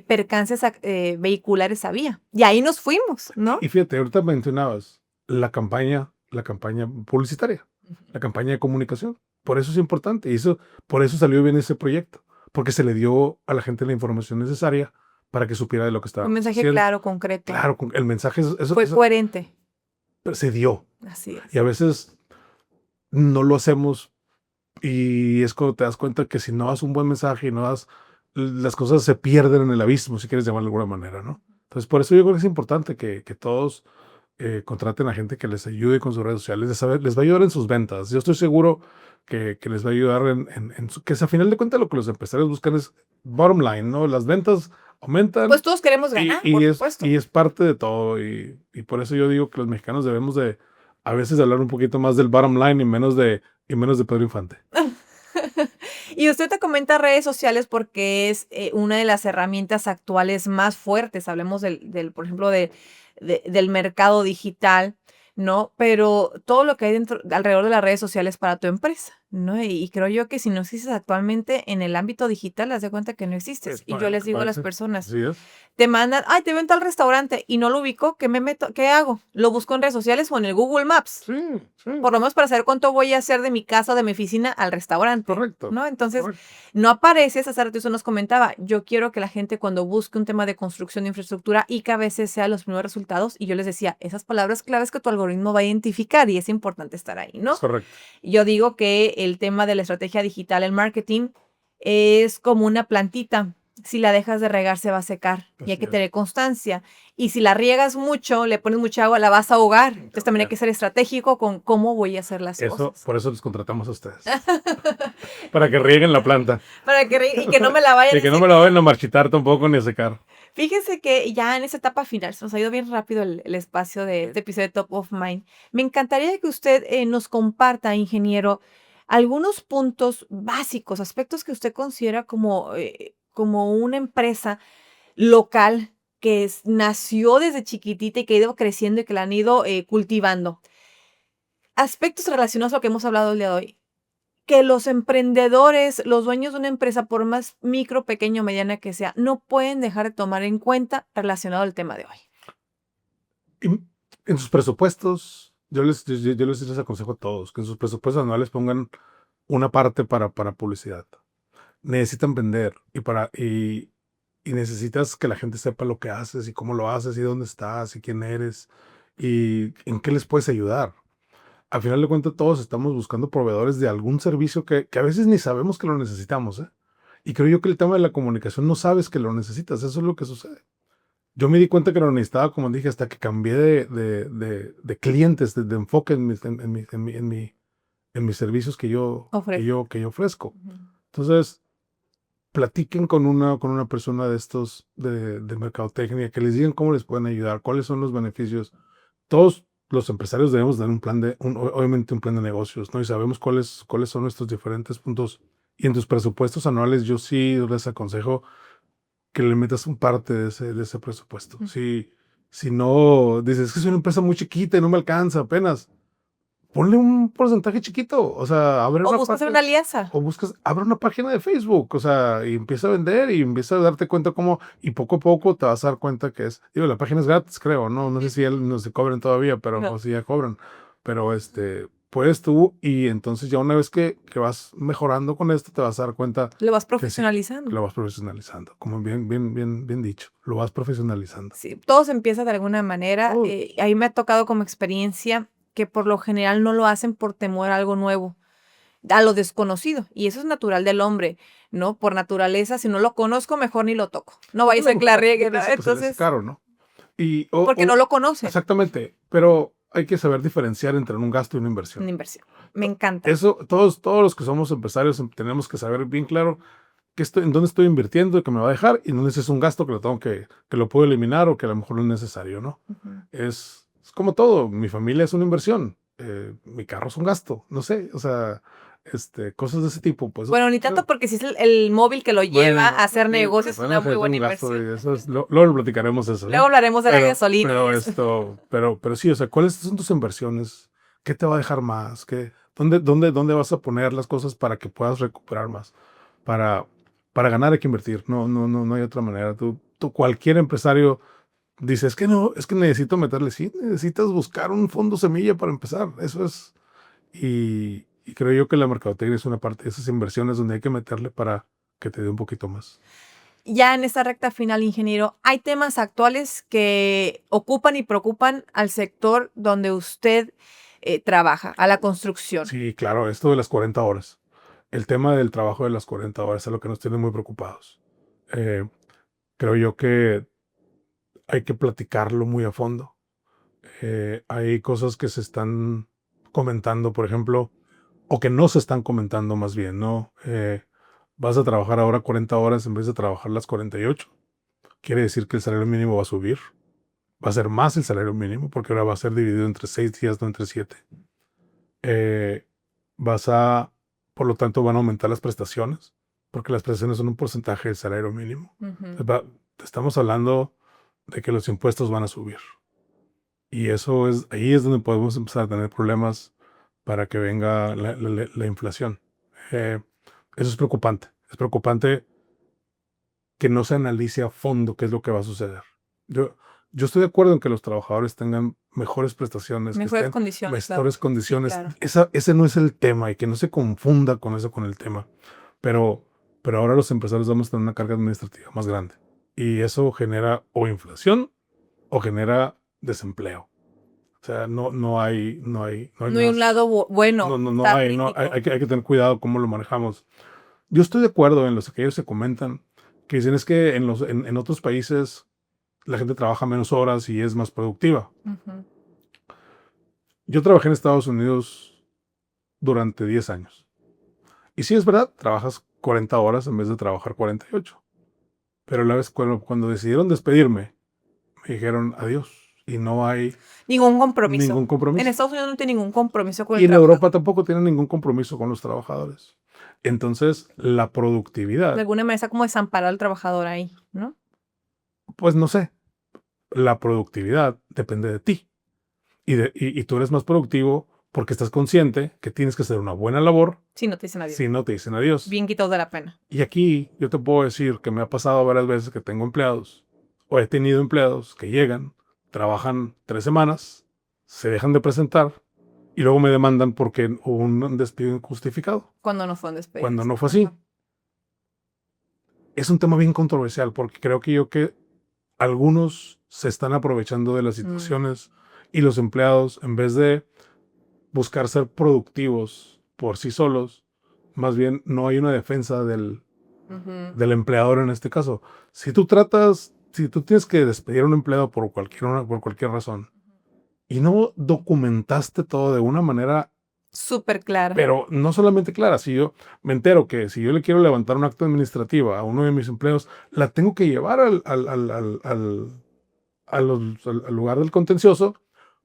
percances vehiculares había. Y ahí nos fuimos, ¿no? y fíjate, ahorita mencionabas la campaña publicitaria, la campaña de comunicación. Por eso es importante y por eso salió bien ese proyecto, porque se le dio a la gente la información necesaria para que supiera de lo que Un estábamos mensaje haciendo. claro, concreto. Claro, el mensaje, Fue coherente. se dio Así y es. a veces no lo hacemos y es cuando te das cuenta que si no das un buen mensaje y no das, las cosas se pierden en el abismo, si quieres llamarlo de alguna manera, ¿no? Entonces, por eso yo creo que es importante que todos contraten a gente que les ayude con sus redes sociales, les va a ayudar en sus ventas. Yo estoy seguro que les va a ayudar que a final de cuentas lo que los empresarios buscan es bottom line, ¿no? Las ventas aumentan Pues todos queremos ganar, por supuesto. y es parte de todo. Y por eso yo digo que los mexicanos debemos de a veces hablar un poquito más del bottom line y menos de Pedro Infante. Y usted te comenta redes sociales porque es una de las herramientas actuales más fuertes. Hablemos por ejemplo, del mercado digital, ¿no? Pero todo lo que hay alrededor de las redes sociales para tu empresa, ¿no? Y creo yo que si no existes actualmente en el ámbito digital, haz de cuenta que no existes. Y yo les digo a las personas, Así es. te mandan, ay, te ven tal restaurante y no lo ubico, ¿qué me meto? ¿Qué hago? Lo busco en redes sociales o en el Google Maps. Sí, sí. Por lo menos para saber cuánto voy a hacer de mi casa o de mi oficina al restaurante. Correcto. ¿No? Entonces, Correcto. no apareces, hace rato eso nos comentaba, yo quiero que la gente cuando busque un tema de construcción de infraestructura y que a veces sea los primeros resultados, y yo les decía, esas palabras claves que tu algoritmo va a identificar y es importante estar ahí, ¿no? Es correcto. Yo digo que el tema de la estrategia digital, el marketing, es como una plantita. Si la dejas de regar, se va a secar y hay Así que es. tener constancia. Y si la riegas mucho, le pones mucha agua, la vas a ahogar. Entonces también hay que ser estratégico con cómo voy a hacer las cosas. Por eso les contratamos a ustedes. Para que rieguen la planta. Para que, y que no me la vayan Y que no me la vayan a marchitar tampoco ni a secar. Fíjense que ya en esa etapa final, se nos ha ido bien rápido el espacio de este episodio de Top of Mind. Me encantaría que usted nos comparta, ingeniero, algunos puntos básicos, aspectos que usted considera como una empresa local que nació desde chiquitita y que ha ido creciendo y que la han ido cultivando. Aspectos relacionados a lo que hemos hablado el día de hoy. Que los emprendedores, los dueños de una empresa, por más micro, pequeño, mediana que sea, no pueden dejar de tomar en cuenta relacionado al tema de hoy. En sus presupuestos, yo les aconsejo a todos que en sus presupuestos anuales pongan una parte para publicidad. Necesitan vender y necesitas que la gente sepa lo que haces y cómo lo haces y dónde estás y quién eres y en qué les puedes ayudar. Al final de cuentas, todos estamos buscando proveedores de algún servicio que a veces ni sabemos que lo necesitamos, ¿eh? Y creo yo que el tema de la comunicación no sabes que lo necesitas, eso es lo que sucede. Yo me di cuenta que lo necesitaba, como dije, hasta que cambié de clientes, de enfoque en mis servicios que yo ofrezco. Entonces, platiquen con una persona de estos de mercadotecnia, que les digan cómo les pueden ayudar, cuáles son los beneficios. Todos los empresarios debemos dar obviamente un plan de negocios, ¿no? Y sabemos cuáles son nuestros diferentes puntos. Y en tus presupuestos anuales, yo sí les aconsejo que le metas un parte de ese presupuesto. Si no, dices que es una empresa muy chiquita y no me alcanza apenas, ponle un porcentaje chiquito. O sea, abre O buscas una alianza. O abre una página de Facebook, o sea, y empieza a vender y empieza a darte cuenta cómo, y poco a poco te vas a dar cuenta que la página es gratis, creo, no sé si no se cobran todavía, pero No. o si ya cobran, pero puedes tú, y entonces ya una vez que vas mejorando con esto, te vas a dar cuenta. Lo vas profesionalizando. Lo vas profesionalizando, como bien dicho, lo vas profesionalizando. Sí, todo se empieza de alguna manera. A mí me ha tocado como experiencia que por lo general no lo hacen por temor a algo nuevo, a lo desconocido. Y eso es natural del hombre, ¿no? Por naturaleza, si no lo conozco, mejor ni lo toco. No vaya a ser que la riegue, ¿no? Entonces, es caro, ¿no? porque no lo conoce. Exactamente, pero hay que saber diferenciar entre un gasto y una inversión. Una inversión. Me encanta. Eso, todos los que somos empresarios tenemos que saber bien claro en dónde estoy invirtiendo y que me va a dejar, y dónde es un gasto que lo puedo eliminar o que a lo mejor no es necesario, ¿no? Es como todo. Mi familia es una inversión, mi carro es un gasto, no sé, o sea, cosas de ese tipo, pues. Bueno, ni tanto, porque si es el móvil que lo lleva a hacer negocios, es una muy buena inversión. Luego lo platicaremos eso. Luego hablaremos de la gasolina. Pero sí, o sea, ¿cuáles son tus inversiones? ¿Qué te va a dejar más? ¿Dónde vas a poner las cosas para que puedas recuperar más? Para ganar hay que invertir, no hay otra manera. Cualquier empresario dice, es que necesito meterle, sí, necesitas buscar un fondo semilla para empezar, eso es. Y creo yo que la mercadotecnia es una parte de esas inversiones donde hay que meterle para que te dé un poquito más. Ya en esta recta final, ingeniero, ¿hay temas actuales que ocupan y preocupan al sector donde usted trabaja, a la construcción? Sí, claro, esto de las 40 horas. El tema del trabajo de las 40 horas es lo que nos tiene muy preocupados. Creo yo que hay que platicarlo muy a fondo. Hay cosas que se están comentando, por ejemplo, o que no se están comentando más bien, ¿no? Vas a trabajar ahora 40 horas en vez de trabajar las 48. Quiere decir que el salario mínimo va a subir. Va a ser más el salario mínimo porque ahora va a ser dividido entre 6 días, no entre 7. Por lo tanto, van a aumentar las prestaciones porque las prestaciones son un porcentaje del salario mínimo. Estamos hablando de que los impuestos van a subir. Y ahí es donde podemos empezar a tener problemas para que venga la inflación. Eh, Eso es preocupante. Es preocupante que no se analice a fondo qué es lo que va a suceder. Yo, yo estoy de acuerdo en que los trabajadores tengan mejores prestaciones, que Mejores estén condiciones, claro. mejores Sí, condiciones. claro. Ese no es el tema y que no se confunda con eso, con el tema. Pero, pero ahora los empresarios vamos a tener una carga administrativa más grande. Y eso genera o inflación o genera desempleo. O sea, no hay No hay un más. lado bueno, No está hay, crítico. hay que tener cuidado cómo lo manejamos. Yo estoy de acuerdo en los que ellos se comentan, que dicen es que en otros países la gente trabaja menos horas y es más productiva. Ujú. Yo trabajé en Estados Unidos durante 10 años. Y sí es verdad, trabajas 40 horas en vez de trabajar 48. Pero la vez cuando decidieron despedirme, me dijeron adiós y no hay Ningún compromiso. ningún En compromiso. Estados Unidos no tiene ningún compromiso con el Y en trabajador. Europa tampoco tienen ningún compromiso con los trabajadores. Entonces, la De productividad, alguna manera está como desamparado al trabajador ahí, ¿no? pues no sé, la productividad depende de ti. Y tú eres más productivo porque estás consciente que tienes que hacer una buena labor Sí, no te dicen adiós. si no te dicen adiós. Bien quitados de la pena. Y aquí yo te puedo decir que me ha pasado varias veces que tengo empleados o he tenido empleados que llegan, trabajan 3 semanas, se dejan de presentar y luego me demandan porque hubo un despido injustificado, Cuando no fueron cuando despedidos. no fue así. Ajá. Es un tema bien controversial porque creo que algunos se están aprovechando de las Mm. situaciones y los empleados, en vez de buscar ser productivos por sí solos, más bien no hay una defensa Ujú. del empleador en este caso. Si tú tienes que despedir a un empleado por cualquier razón y no documentaste todo de una manera, Súper clara. pero no solamente clara, si yo me entero que si yo le quiero levantar un acta administrativa a uno de mis empleados, la tengo que llevar al lugar del contencioso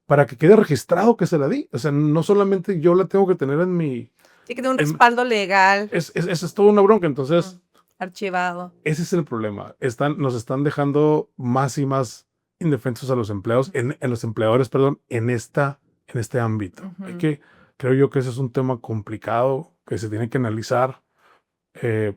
para que quede registrado que se la di. O sea, no solamente yo la tengo que tener en mi... Tiene que tener un en- respaldo legal. es toda una bronca. Entonces, Archivado. ese es el problema. Nos están dejando más y más indefensos a los empleados, en los empleadores, perdón, en este ámbito. Ujú. Creo yo que ese es un tema complicado que se tiene que analizar. Eh,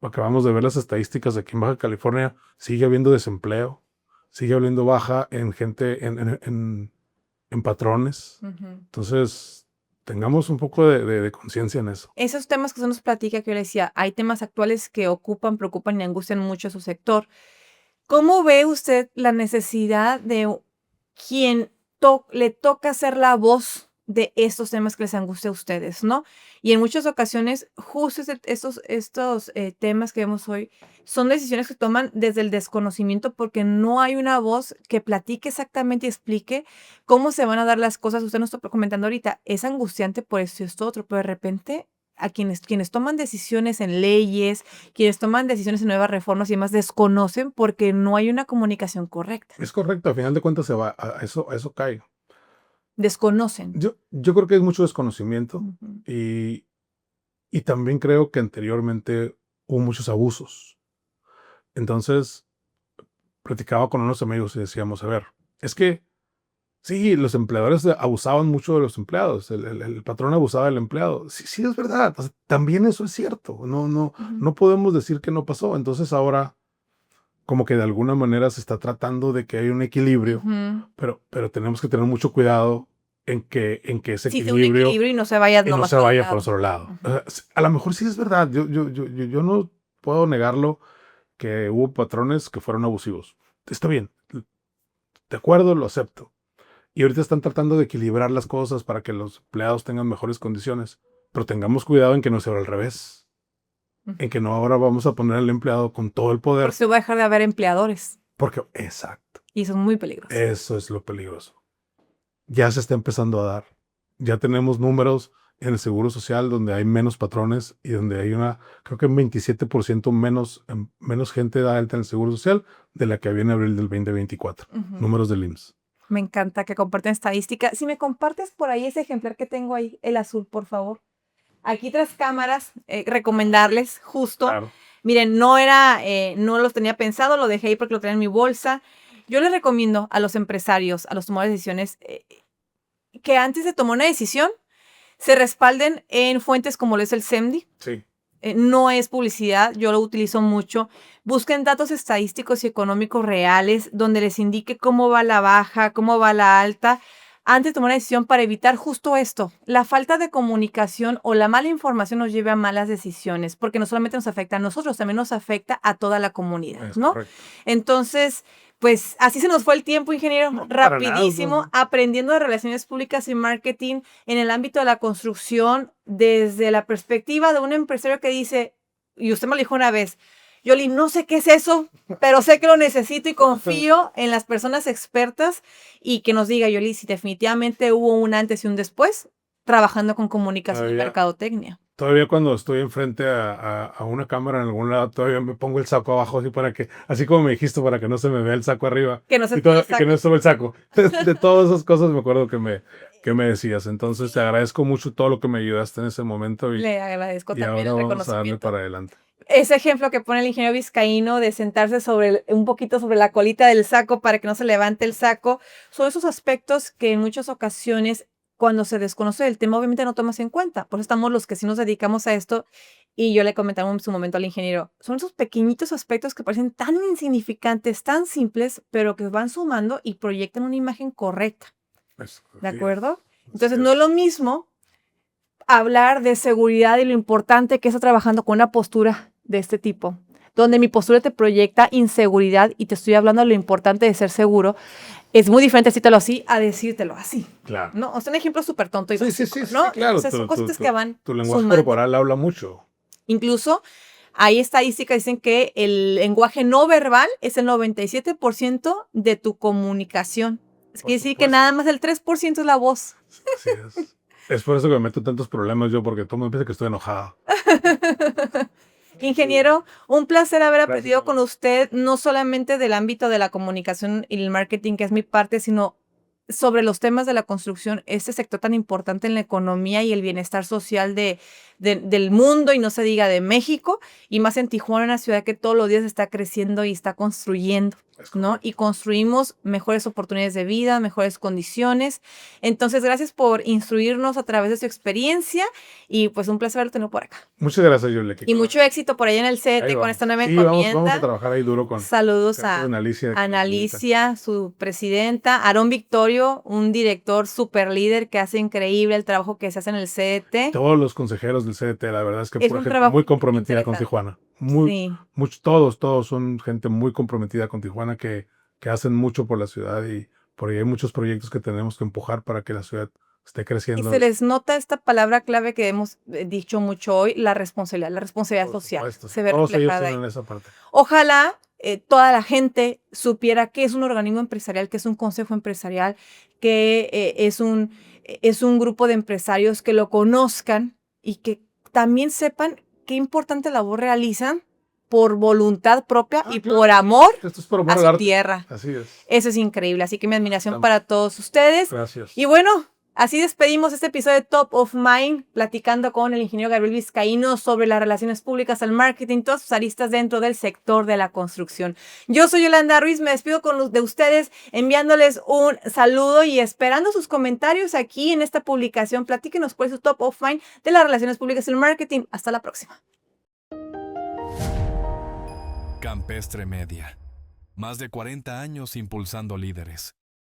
Acabamos de ver las estadísticas aquí en Baja California. Sigue habiendo desempleo, sigue habiendo baja en gente, en patrones. Ujú. Entonces, tengamos un poco de conciencia en eso. Esos temas que usted nos platica, que yo le decía, hay temas actuales que ocupan, preocupan y angustian mucho a su sector. ¿Cómo ve usted la necesidad de quien le toca ser la voz de estos temas que les angustia a ustedes, ¿no? Y en muchas ocasiones, justo estos temas que vemos hoy son decisiones que toman desde el desconocimiento porque no hay una voz que platique exactamente y explique cómo se van a dar las cosas. Usted nos está comentando ahorita, es angustiante por esto y esto otro, pero de repente a quienes toman decisiones en leyes, quienes toman decisiones en nuevas reformas y demás, desconocen porque no hay una comunicación correcta. Es correcto, a final de cuentas se va, a eso cae. Desconocen. Yo creo que hay mucho desconocimiento Ujú. y, y también creo que anteriormente hubo muchos abusos. Entonces, platicaba con unos amigos y decíamos, a ver, es que sí, los empleadores abusaban mucho de los empleados, el patrón abusaba del empleado. Sí, sí es verdad, o sea, también eso es cierto, Ujú. no podemos decir que no pasó. Entonces ahora como que de alguna manera se está tratando de que haya un equilibrio, Ujú. pero tenemos que tener mucho cuidado en que ese Sí, sea un equilibrio equilibrio y no se vaya no nomás se para un vaya por lado. otro lado. O Ujú. sea, a lo mejor sí es verdad, yo no puedo negarlo que hubo patrones que fueron abusivos. Está bien, de acuerdo, lo acepto. Y ahorita están tratando de equilibrar las cosas para que los empleados tengan mejores condiciones. Pero tengamos cuidado en que no sea al revés. En Ujú. que no ahora vamos a poner al empleado con todo el Porque poder. se va a dejar de haber empleadores Porque, exacto, y eso es muy peligroso. eso es lo peligroso. Ya se está empezando a dar. Ya tenemos números en el Seguro Social donde hay menos patrones y donde hay creo que un 27% menos gente da alta en el Seguro Social de la que había en abril del 2024. Ujú. Números del IMSS. Me encanta que comparten estadísticas. Si me compartes por ahí ese ejemplar que tengo ahí, el azul, por favor. Aquí tras cámaras, recomendarles justo. Claro. Miren, no los tenía pensado, lo dejé ahí porque lo tenía en mi bolsa. Yo les recomiendo a los empresarios, a los tomadores de decisiones, que antes de tomar una decisión, se respalden en fuentes como lo es el SEMDI. Sí. No es publicidad, yo lo utilizo mucho. Busquen datos estadísticos y económicos reales donde les indique cómo va la baja, cómo va la alta, antes de tomar una decisión para evitar justo esto. La falta de comunicación o la mala información nos lleva a malas decisiones, porque no solamente nos afecta a nosotros, también nos afecta a toda la comunidad, Es ¿no? correcto. Entonces, pues así se nos fue el tiempo, ingeniero, No, para nada, rapidísimo, no. aprendiendo de relaciones públicas y marketing en el ámbito de la construcción desde la perspectiva de un empresario que dice, y usted me lo dijo una vez, Yoli, no sé qué es eso, pero sé que lo necesito y confío en las personas expertas y que nos diga, Yoli, si definitivamente hubo un antes y un después trabajando con comunicación y Todavía, mercadotecnia. todavía cuando estoy enfrente a una cámara en algún lado, todavía me pongo el saco abajo así para que, así como me dijiste, para que no se me vea el saco arriba. Que no se Y te que no estuve el saco. De todas esas cosas me acuerdo que me decías. Entonces te agradezco mucho todo lo que me ayudaste en ese momento Le agradezco y también ahora el vamos a darle reconocimiento. para adelante. Ese ejemplo que pone el ingeniero vizcaíno de sentarse un poquito sobre la colita del saco para que no se levante el saco, son esos aspectos que en muchas ocasiones, cuando se desconoce el tema, obviamente no tomas en cuenta. Por eso estamos los que sí nos dedicamos a esto. Y yo le comentaba en su momento al ingeniero, son esos pequeñitos aspectos que parecen tan insignificantes, tan simples, pero que van sumando y proyectan una imagen correcta. ¿De acuerdo? Entonces, no es lo mismo hablar de seguridad y lo importante que está trabajando con una postura de este tipo, donde mi postura te proyecta inseguridad y te estoy hablando de lo importante de ser seguro. Es muy diferente decírtelo así a decírtelo así. Claro. ¿No? O sea, un ejemplo súper tonto y Sí, básico, sí, sí, ¿no? sí, claro. O sea, son cositas que van Tu lenguaje sumando. corporal habla mucho. Incluso hay estadísticas que dicen que el lenguaje no verbal es el 97% de tu comunicación. Es quiere decir que nada más el 3% es la voz. Así es. Es por eso que me meto en tantos problemas yo, porque todo el mundo piensa que estoy enojado. Ingeniero, un placer haber Gracias, aprendido con Yoli. usted, no solamente del ámbito de la comunicación y el marketing, que es mi parte, sino sobre los temas de la construcción, este sector tan importante en la economía y el bienestar social del mundo, y no se diga de México, y más en Tijuana, una ciudad que todos los días está creciendo y está construyendo, ¿no? Y construimos mejores oportunidades de vida, mejores condiciones. Entonces, gracias por instruirnos a través de su experiencia y pues un placer haberlo tenido por acá. Muchas gracias, Yoli. Y mucho éxito por allá en el CET con esta nueva encomienda. Vamos a trabajar ahí duro con Saludos a Analicia. Analicia, su presidenta, Aarón Victorio, un director súper líder que hace increíble el trabajo que se hace en el CET. Todos los consejeros del CDT, la verdad es que Es pura un gente trabajo muy comprometida con interesante. Tijuana. Sí. Todos son gente muy comprometida con Tijuana que hacen mucho por la ciudad y por ahí hay muchos proyectos que tenemos que empujar para que la ciudad esté Y creciendo. se les nota esta palabra clave que hemos dicho mucho hoy, la responsabilidad Por social. supuesto. Se ve Todos ellos reflejada ahí. tienen esa parte. Ojalá toda la gente supiera que es un organismo empresarial, que es un consejo empresarial, que es un grupo de empresarios que lo conozcan y que también sepan qué importante labor realizan por voluntad propia y claro. por amor Esto es por a amor al su arte. tierra. Así es. Eso es increíble. Así que mi admiración para todos ustedes. Gracias. Y bueno, así despedimos este episodio de Top of Mind, platicando con el ingeniero Gabriel Vizcaíno sobre las relaciones públicas, el marketing, todas sus aristas dentro del sector de la construcción. Yo soy Yolanda Ruiz, me despido de ustedes enviándoles un saludo y esperando sus comentarios aquí en esta publicación. Platíquenos cuál es su Top of Mind de las relaciones públicas y el marketing. Hasta la próxima. Campestre Media. Más de 40 años impulsando líderes.